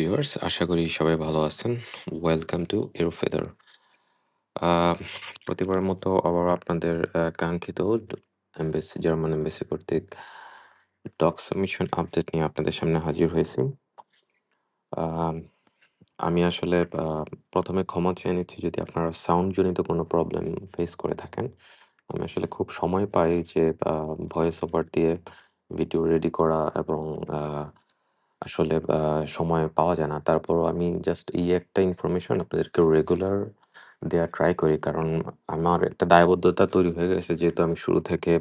Viewers, আশা করি সবাই ভালো আছেন। Welcome to এরোফেদার। আহ, প্রতিবারের মতো আবার আপনাদের কাঙ্ক্ষিত জার্মান এমবেসি কর্তৃক ডক সাবমিশন আপডেট নিয়ে আপনাদের সামনে হাজির হয়েছি। আহ, আমি আসলে প্রথমে ক্ষমা চেয়ে নিচ্ছি যদি আপনারা সাউন্ড জনিত কোনো প্রবলেম ফেস করে থাকেন। আমি আসলে খুব সময় পাই যে ভয়েস ওভার দিয়ে ভিডিও রেডি করা এবং আসলে সময় পাওয়া যায় না। তারপরও আমি জাস্ট এই একটা ইনফরমেশন আপনাদেরকে রেগুলার দেওয়ার ট্রাই করি। কারণ আমার একটা দায়বদ্ধতা তৈরি হয়ে গেছে, যেহেতু আমি শুরু থেকে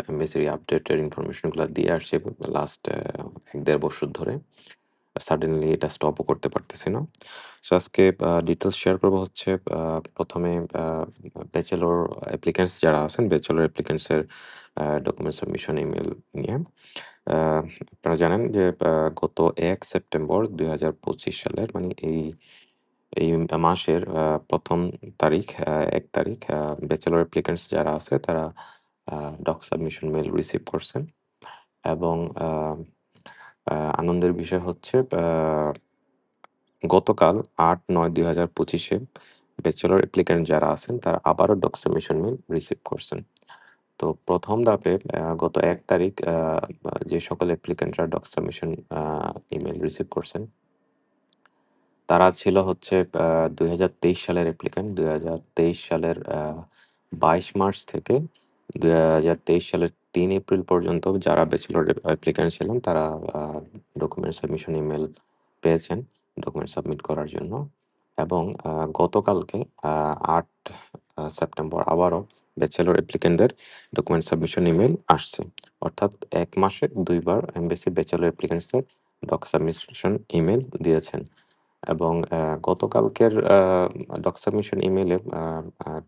এমবেসির আপডেটের ইনফরমেশনগুলো দিয়ে আসছি লাস্ট ১-১.৫ বছর ধরে। সাডেনলি এটা স্টপও করতে পারতেছি না। সো আজকে ডিটেইলস শেয়ার করব হচ্ছে ১ম এ ব্যাচেলর অ্যাপ্লিক্যান্টস যারা আছেন, ব্যাচেলর অ্যাপ্লিক্যান্টসের ডকুমেন্ট সাবমিশন ইমেইল নিয়ে। আ আপনারা জানেন যে গত ১ সেপ্টেম্বর ২০২৫ সালের মানে এই মাসের ১ম তারিখ ১ তারিখ ব্যাচেলর অ্যাপ্লিক্যান্টস যারা আছে তারা ডক সাবমিশন মেইল রিসিভ করছেন এবং আ আ আনন্দের বিষয় হচ্ছে গতকাল ৮-৯-২০২৫ এ ব্যাচেলর অ্যাপ্লিক্যান্ট যারা আছেন তারা আবারও ডক সাবমিশন মেইল রিসিভ করছেন। তো ১ম ধাপে গত ১ তারিখ যে সকল অ্যাপ্লিক্যান্টরা ডক সাবমিশন ইমেইল রিসিভ করছেন, তারা ছিল হচ্ছে ২০২৩ সালের অ্যাপ্লিক্যান্ট। ২০২৩ সালের ২২ মার্চ থেকে ২০২৩ সালের ৩ এপ্রিল পর্যন্ত যারা ব্যাচেলর অ্যাপ্লিক্যান্ট ছিলেন তারা আ ডকুমেন্ট সাবমিশন ইমেইল পেয়েছেন ডকুমেন্ট সাবমিট করার জন্য। এবং গতকালকে ৮ সেপ্টেম্বর আবারও ব্যাচেলর অ্যাপ্লিক্যান্টদের ডকুমেন্ট সাবমিশন ইমেইল আসছে। অর্থাৎ ১ মাসে ২ বার এমবেসি ব্যাচেলর অ্যাপ্লিক্যান্টসদের ডক সাবমিশন ইমেইল দিয়েছেন। এবং গতকালকের ডক সাবমিশন ইমেইলে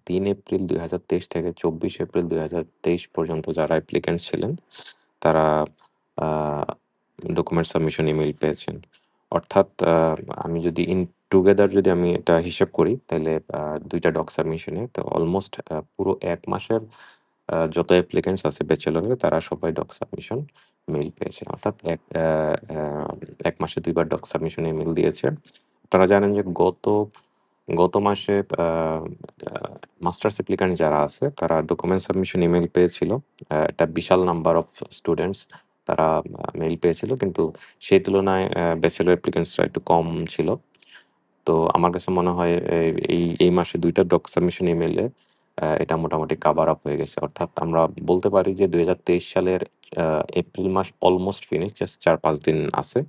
৩ এপ্রিল ২০২৩ থেকে ২৪ এপ্রিল ২০২৩ পর্যন্ত যারা অ্যাপ্লিক্যান্ট ছিলেন, তারা আ ডকুমেন্ট সাবমিশন ইমেইল পেয়েছেন। অর্থাৎ আমি যদি টুগেদার যদি আমি এটা হিসাব করি, তাইলে ২ টা ডক সাবমিশনে তো অলমোস্ট পুরো ১ মাসের যত অ্যাপ্লিক্যান্টস আছে ব্যাচেলরের তারা সবাই ডক সাবমিশন মেইল পেয়েছে। অর্থাৎ ১ মাসে ২ বার ডক সাবমিশন ইমেইল দিয়েছে। আপনারা জানেন যে গত মাসে আ আ মাস্টার্স অ্যাপ্লিক্যান্ট যারা আছে তারা ডকুমেন্ট সাবমিশন ইমেইল পেয়েছিল। একটা বিশাল নাম্বার অফ স্টুডেন্টস তারা মেইল পেয়েছিল। কিন্তু সেই তুলনায় ব্যাচেলর অ্যাপ্লিক্যান্টসরা একটু কম ছিল। তো আমার কাছে মনে হয় এই মাসে ২ টা ডক সাবমিশন ইমেইলে এটা মোটামুটি কাভার আপ হয়ে গেছে। অর্থাৎ আমরা বলতে পারি যে ২০২৩ সালের আ এপ্রিল মাস অলমোস্ট ফিনিশ, জাস্ট ৪-৫ দিন আছে।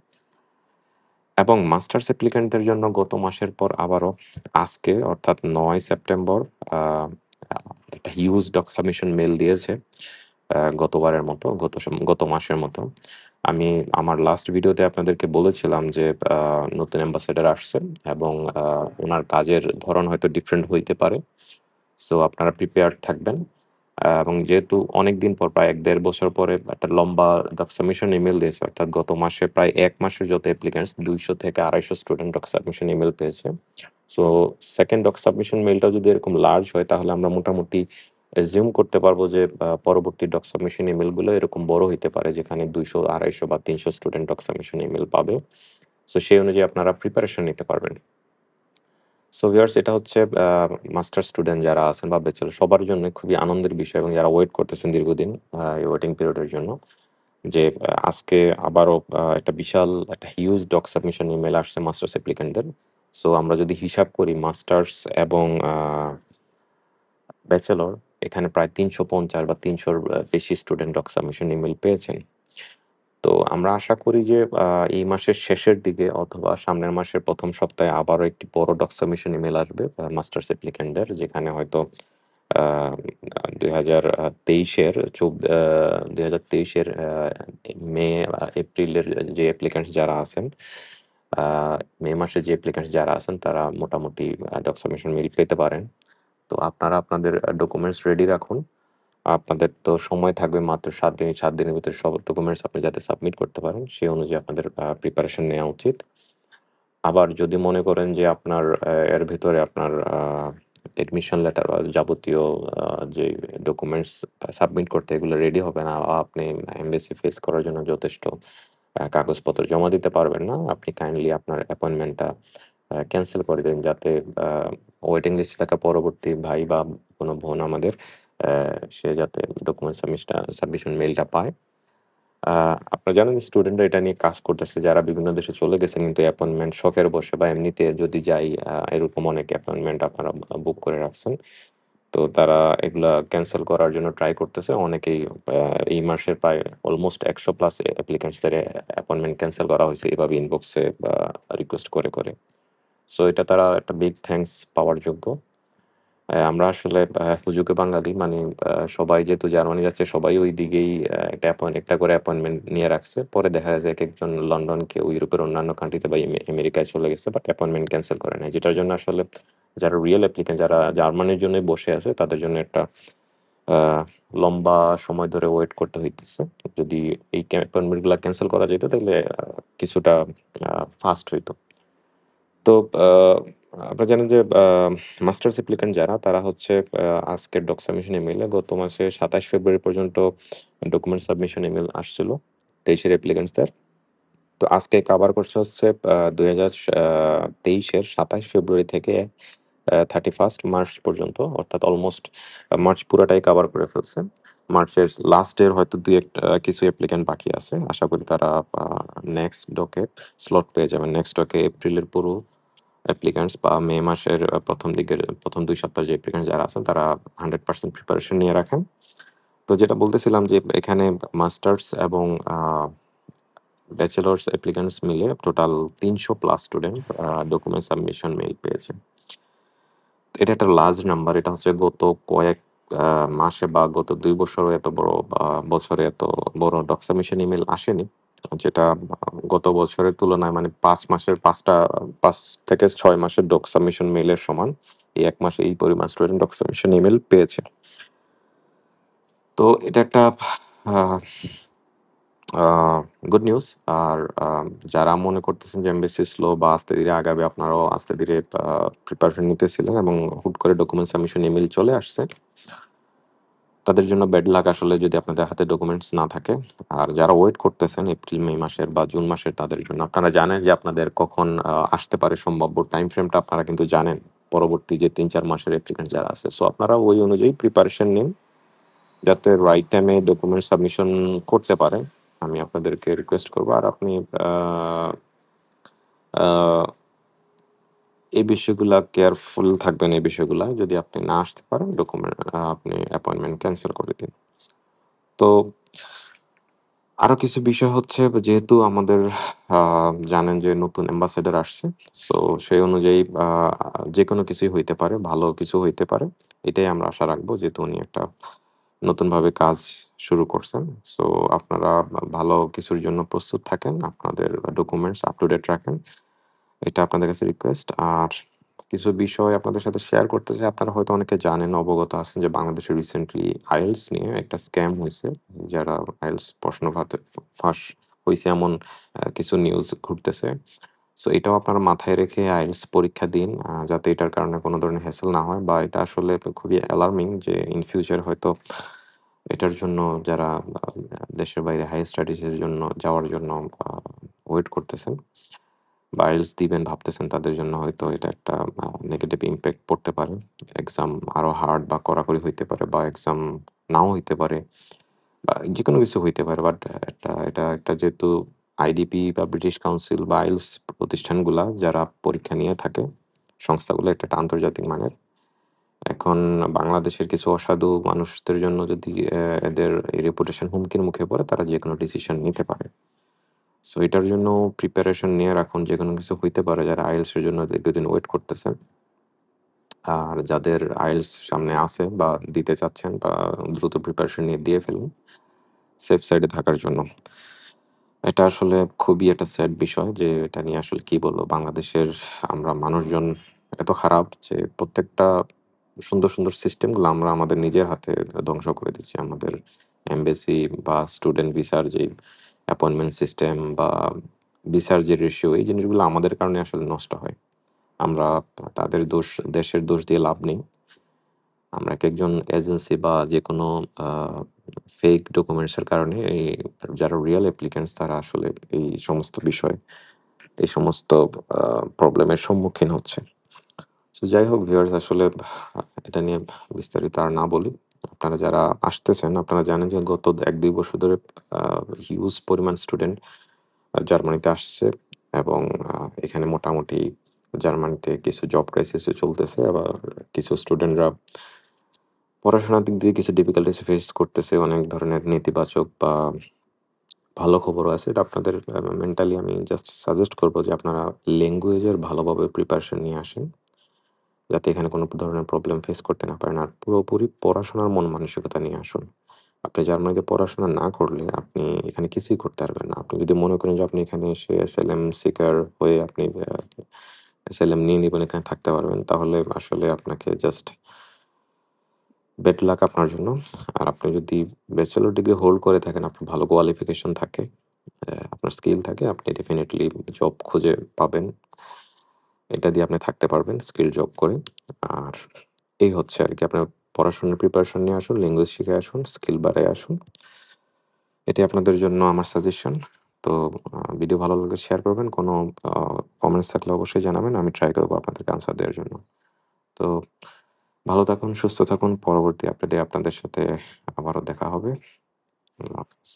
এবং মাস্টার্স অ্যাপ্লিক্যান্টদের জন্য গত মাসের পর আবারও আজকে অর্থাৎ ৯ সেপ্টেম্বর আ আ একটা হিউজ ডক সাবমিশন মেইল দিয়েছে। গতবারের মতো, গত মাসের মতো। আমি আমার লাস্ট ভিডিওতে আপনাদেরকে বলেছিলাম যে আ নতুন অ্যাম্বাসেডর আসছেন এবং উনার কাজের ধরন হয়তো ডিফারেন্ট হইতে পারে। সো আপনারা প্রিপেয়ার্ড থাকবেন। এবং যেহেতু অনেকদিন পর প্রায় ১-১.৫ বছর পরে একটা লম্বা ডক সাবমিশন ইমেইল দিয়েছে। অর্থাৎ গত মাসে প্রায় ১ মাসের যত অ্যাপ্লিক্যান্টস ২০০ থেকে ২৫০ স্টুডেন্ট ডক সাবমিশন ইমেইল পেয়েছে। সো 2nd ডক সাবমিশন মেইলটাও যদি এরকম লার্জ হয় তাহলে আমরা মোটামুটি অ্যাজিউম করতে পারবো যে পরবর্তী ডক সাবমিশন ইমেইলগুলো এরকম বড় হইতে পারে, যেখানে ২০০, ২৫০ বা ৩০০ স্টুডেন্ট ডক সাবমিশন ইমেইল পাবে। সো সেই অনুযায়ী আপনারা প্রিপারেশন নিতে পারবেন। সো ভিউয়ার্স, এটা হচ্ছে মাস্টার্স স্টুডেন্ট যারা আছেন বা ব্যাচেলর সবার জন্য খুবই আনন্দের বিষয় এবং যারা ওয়েট করতেছেন দীর্ঘদিন এই ওয়েটিং পিরিয়ডের জন্য, যে আজকে আবারও একটা বিশাল একটা হিউজ ডক সাবমিশন ইমেইল আসছে মাস্টার্স অ্যাপ্লিক্যান্টদের। সো আমরা যদি হিসাব করি মাস্টার্স এবং ব্যাচেলর, এখানে প্রায় ৩৫০ বা ৩০০ র বেশি স্টুডেন্ট ডক সাবমিশন ইমেইল পেয়েছেন। তো আমরা আশা করি যে এই মাসের শেষের দিকে অথবা সামনের মাসের ১ম সপ্তাহে আবারও একটি বড় ডক সাবমিশন ইমেইল আসবে মাস্টার্স অ্যাপ্লিক্যান্টদের, যেখানে হয়তো আ ২০২৩ এর ২০২৩ এর মে বা এপ্রিলের যে অ্যাপ্লিক্যান্টস যারা আছেন, আ মে মাসে যে অ্যাপ্লিক্যান্টস যারা আছেন তারা মোটামুটি ডক সাবমিশন মেইল পেতে পারেন। তো আপনারা আপনাদের ডকুমেন্টস রেডি রাখুন। আপনাদের তো সময় থাকবে মাত্র ৭ দিন। ৭ দিনের ভিতরে সব ডকুমেন্টস আপনি যাতে সাবমিট করতে পারেন, সেই অনুযায়ী আপনাদের প্রিপারেশন নেয়া উচিত। আবার যদি মনে করেন যে আপনার এর ভেতরে আপনার অ্যাডমিশন লেটার বা যাবতীয় আ যে ডকুমেন্টস সাবমিট করতে এগুলো রেডি হবে না বা আপনি এমবেসি ফেস করার জন্য যথেষ্ট কাগজপত্র জমা দিতে পারবেন না, আপনি কাইন্ডলি আপনার অ্যাপয়েন্টমেন্টটা ক্যানসেল করে দিন, যাতে ওয়েটিং লিস্টে থাকা পরবর্তী ভাই বা কোনো বোন আমাদের সে যাতে ডকুমেন্ট সাবমিশন মেইলটা পায়। আপনারা জানেন স্টুডেন্টরা এটা নিয়ে কাজ করতেছে, যারা বিভিন্ন দেশে চলে গেছেন কিন্তু অ্যাপয়েন্টমেন্ট শখের বশে বা এমনিতে যদি যাই, এরকম অনেক অ্যাপয়েন্টমেন্ট আপনারা বুক করে রাখছেন। তো তারা এগুলা ক্যানসেল করার জন্য ট্রাই করতেছে। অনেকেই এই মাসের প্রায় অলমোস্ট ১০০ প্লাস অ্যাপ্লিক্যান্টসদের অ্যাপয়েন্টমেন্ট ক্যানসেল করা হইছে এভাবে ইনবক্সে বা রিকোয়েস্ট করে। সো এটা তারা একটা বিগ থ্যাংকস পাওয়ার যোগ্য। আমরা আসলে হুজুগে বাঙালি, মানে সবাই যেহেতু জার্মানি যাচ্ছে সবাই ওই দিকেই একটা করে অ্যাপয়েন্টমেন্ট নিয়ে রাখছে। পরে দেখা যায় যে একেকজন লন্ডন, কেউ ইউরোপের অন্যান্য কান্ট্রিতে বা আমেরিকায় চলে গেছে, বাট অ্যাপয়েন্টমেন্ট ক্যানসেল করে নাই। যেটার জন্য আসলে যারা রিয়াল অ্যাপ্লিক্যান্ট, যারা জার্মানির জন্যই বসে আছে, তাদের জন্য একটা আ লম্বা সময় ধরে ওয়েট করতে হইতেছে। যদি এই অ্যাপয়েন্টমেন্টগুলা ক্যানসেল করা যাইত তাইলে কিছুটা ফাস্ট হইতো। তো আ আপনারা জানেন যে মাস্টার্স অ্যাপ্লিক্যান্ট যারা, তারা হচ্ছে আজকের ডক সাবমিশন ইমেইলে গত মাসে ২৭ ফেব্রুয়ারি পর্যন্ত ডকুমেন্ট সাবমিশন ইমেইল আসছিল ২৩ এর অ্যাপ্লিক্যান্টসদের। তো আজকে কভার করছে হচ্ছে ২০২৩ এর ২৭ ফেব্রুয়ারি থেকে 31st মার্চ পর্যন্ত, অর্থাৎ অলমোস্ট মার্চ পুরাটাই কভার করে ফেলছে। মার্চের লাস্টের হয়তো ২-১ কিছু অ্যাপ্লিক্যান্ট বাকি আছে। আশা করি তারা আ নেক্সট ডকে স্লট পেয়ে যাবেন। নেক্সট ডকে এপ্রিলের পুরো অ্যাপ্লিক্যান্টস বা মে মাসের ১ম ২ সপ্তাহের যে অ্যাপ্লিক্যান্টস যারা আছেন তারা 100% প্রিপারেশন নিয়ে রাখেন। তো যেটা বলতেছিলাম যে এখানে মাস্টার্স এবং আ ব্যাচেলরস অ্যাপ্লিক্যান্টস মিলে total ৩০০ plus student document submission mail পেয়েছে। এটা একটা লার্জ নাম্বার। এটা হচ্ছে গত কয়েক আ মাসে বা গত ২ বছরে এত বড় বা বছরে এত বড় ডক সাবমিশন ইমেইল আসেনি। যেটা গত বছরের তুলনায় মানে ৫ মাসের ৫ থেকে ৬ মাসের ডক সাবমিশন মেইলের সমান। এই ১ মাসে এই পরিমাণ স্টুডেন্ট ডক সাবমিশন ইমেইল পেয়েছে। তো এটা একটা আ আ গুড নিউজ। আর যারা মনে করতেছেন যে এমবেসি স্লো বা আস্তে ধীরে আগাবে, আপনারাও আস্তে ধীরে প্রিপারেশন নিতেছিলেন এবং হুট করে ডকুমেন্ট সাবমিশন ইমেইল চলে আসছে। তাদের জন্য ব্যাড লাক আসলে, যদি আপনাদের হাতে ডকুমেন্টস না থাকে। আর যারা ওয়েট করতেছেন এপ্রিল, মে মাসের বা জুন মাসের, তাদের জন্য আপনারা জানেন যে আপনাদের কখন আসতে পারে সম্ভাব্য টাইম ফ্রেমটা আপনারা কিন্তু জানেন। পরবর্তী যে ৩-৪ মাসের অ্যাপ্লিক্যান্ট যারা আছে। সো আপনারা ওই অনুযায়ী প্রিপারেশন নিন, যাতে রাইট টাইমে ডকুমেন্ট সাবমিশন করতে পারেন। আমি আপনাদেরকে রিকোয়েস্ট করব। আর আপনি আ আ এই বিষয়গুলা কেয়ারফুল থাকবেন এই বিষয়গুলা। যদি আপনি না আসতে পারেন আপনি অ্যাপয়েন্টমেন্ট ক্যানসেল করে দিন। তো আরো কিছু বিষয় হচ্ছে, যেহেতু আমাদের আ জানেন যে নতুন অ্যাম্বাসেডর আসছে। সো সেই অনুযায়ী যেকোনো কিছুই হইতে পারে, ভালো কিছু হইতে পারে। এটাই আমরা আশা রাখবো, যেহেতু উনি একটা নতুনভাবে কাজ শুরু করছেন। সো আপনারা ভালো কিছুর জন্য প্রস্তুত থাকেন। আপনাদের ডকুমেন্টস আপ টু ডেট রাখেন। এটা আপনাদের কাছে রিকোয়েস্ট। আর কিছু বিষয় আপনাদের সাথে শেয়ার করতে চাই। আপনারা হয়তো অনেকে জানেন, অবগত আছেন যে বাংলাদেশে রিসেন্টলি IELTS নিয়ে একটা স্ক্যাম হইছে। যারা IELTS প্রশ্ন ফাঁস হইছে এমন কিছু নিউজ ঘুরতেছে। সো এটাও আপনারা মাথায় রেখে IELTS পরীক্ষা দিন, যাতে এটার কারণে কোনো ধরনের হ্যাসেল না হয়, বা এটা আসলে খুবই অ্যালার্মিং যে ইন ফিউচার হয়তো এটার জন্য যারা আ দেশের বাইরে হাইয়ার স্টাডিজ এর জন্য যাওয়ার জন্য আ ওয়েট করতেছেন বা IELTS দিবেন ভাবতেছেন, তাদের জন্য হয়তো এটা একটা নেগেটিভ ইমপ্যাক্ট পড়তে পারে। এক্সাম আরো হার্ড বা কড়াকড়ি হইতে পারে, বা এক্সাম নাও হইতে পারে, বা যেকোনো কিছু হইতে পারে। বাট এটা একটা যেহেতু IDP বা ব্রিটিশ কাউন্সিল বা IELTS প্রতিষ্ঠানগুলা যারা পরীক্ষা নিয়ে থাকে, সংস্থাগুলো এটা একটা আন্তর্জাতিক মানের। এখন বাংলাদেশের কিছু অসাধু মানুষদের জন্য যদি এদের এই রেপুটেশন হুমকির মুখে পড়ে, তারা যেকোনো ডিসিশন নিতে পারে। সো এটার জন্য প্রিপারেশন নিয়ে রাখুন। যেকোনো কিছু হইতে পারে। যারা IELTS এর জন্য দীর্ঘদিন ওয়েট করতেছেন, আর যাদের IELTS সামনে আছে বা দিতে চাচ্ছেন, বা দ্রুত প্রিপারেশন নিয়ে দিয়ে ফেলুন, সেফ সাইডে থাকার জন্য। এটা আসলে খুবই একটা স্যাড বিষয় যে এটা নিয়ে আসলে কি বলবো? বাংলাদেশের আমরা মানুষজন এত খারাপ যে প্রত্যেকটা সুন্দর সিস্টেমগুলো আমরা আমাদের নিজের হাতে ধ্বংস করে দিচ্ছি। আমাদের এমবাসি বা স্টুডেন্ট ভিসার যেই অ্যাপয়েন্টমেন্ট সিস্টেম বা ভিসার যে রেশিও, এই জিনিসগুলো আমাদের কারণে আসলে নষ্ট হয়। আমরা তাদের দোষ, দেশের দোষ দিয়ে লাভ নেই। আমরা একেকজন এজেন্সি বা যেকোনো আ ফেক ডকুমেন্টসের কারণে যারা রিয়াল অ্যাপ্লিক্যান্টস তারা আসলে এই সমস্ত বিষয়, এই সমস্ত প্রবলেমের সম্মুখীন হচ্ছে। সো যাই হোক ভিউয়ার্স আসলে এটা নিয়ে বিস্তারিত আর না বলি। আপনারা যারা আসতেছেন আপনারা জানেন যে গত ১-২ বছর ধরে আ হিউজ পরিমাণ স্টুডেন্ট জার্মানিতে আসছে এবং এখানে মোটামুটি জার্মানিতে কিছু জব ক্রাইসিসও চলতেছে। আবার কিছু স্টুডেন্টরা পড়াশোনার দিক দিয়ে কিছু ডিফিকাল্টিজ ফেস করতেছে। অনেক ধরনের নেতিবাচক বা ভালো খবরও আছে। এটা আপনাদের মেন্টালি আমি জাস্ট সাজেস্ট করব যে আপনারা ল্যাঙ্গুয়েজের ভালোভাবে প্রিপারেশন নিয়ে আসেন। যাতে এখানে কোনো ধরনের প্রবলেম ফেস করতে না পারেন। আর পুরোপুরি পড়াশোনার মন মানসিকতা নিয়ে আসুন। আপনি জার্মানিতে পড়াশোনা না করলে আপনি এখানে কিছুই করতে পারবেন না। আপনি যদি মনে করেন যে আপনি এখানে এসে অ্যাসাইলাম সিকার হয়ে আপনি অ্যাসাইলাম নিয়ে নিবেন, এখানে থাকতে পারবেন, তাহলে আসলে আপনাকে জাস্ট বেড লাক আপনার জন্য। আর আপনি যদি ব্যাচেলর ডিগ্রি হোল্ড করে থাকেন, আপনার ভালো কোয়ালিফিকেশন থাকে, আপনার স্কিল থাকে, আপনি ডেফিনিটলি জব খুঁজে পাবেন। এটা দিয়ে আপনি থাকতে পারবেন স্কিল জব করে। আর এই হচ্ছে আরকি আপনার পড়াশোনার প্রিপারেশন নিয়ে আসুন, ল্যাঙ্গুয়েজ শিখে আসুন, স্কিল বাড়ায় আসুন। এটাই আপনাদের জন্য আমার সাজেশন। তো ভিডিও ভালো লাগলে শেয়ার করবেন। কোনো আ কমেন্টস থাকলে অবশ্যই জানাবেন। আমি ট্রাই করব আপনাদেরকে আনসার দেওয়ার জন্য। তো ভালো থাকুন, সুস্থ থাকুন। পরবর্তী আপডেটে আপনাদের সাথে আবারও দেখা হবে। আল্লাহ হাফেজ।